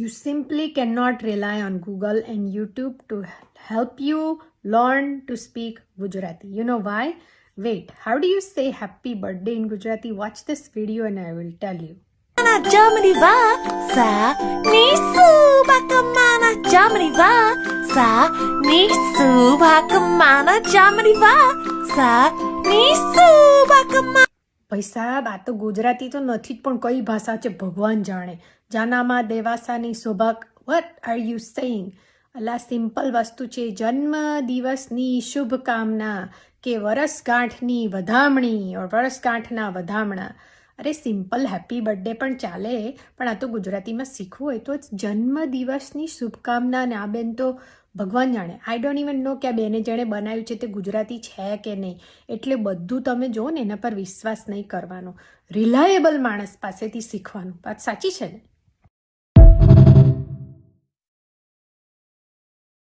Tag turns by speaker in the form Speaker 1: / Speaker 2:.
Speaker 1: You simply cannot rely on Google and YouTube to help you learn to speak Gujarati. You know why? Wait, how do you say happy birthday in Gujarati? Watch this video and I will tell you.
Speaker 2: Jamani va sa nisu bakamana Jamani va sa nisu bakamana Jamani va sa nisu bakamana.
Speaker 1: ભાઈ સાહેબ, આ તો ગુજરાતી તો નથી જ, પણ કઈ ભાષા છે ભગવાન જાણે. જાનામાં દેવાસાની શોભા. What are you saying? અલા સિમ્પલ વસ્તુ છે. જન્મ દિવસની શુભકામના કે વરસગાંઠની વધામણી ઓર વરસગાંઠના વધામણા. અરે સિમ્પલ હેપી બર્થડે પણ ચાલે, પણ આ તો ગુજરાતીમાં શીખવું હોય તો જન્મ દિવસની શુભકામના. ને આ બેન તો ભગવાન જાણે. આઈ ડોન્ટ ઇવન નો કે આ બેને જેણે બનાવ્યું છે તે ગુજરાતી છે કે નહીં. એટલે બધું તમે જુઓ ને એના પર વિશ્વાસ નહીં કરવાનો, રિલાયેબલ માણસ પાસેથી શીખવાનું. વાત સાચી છે ને?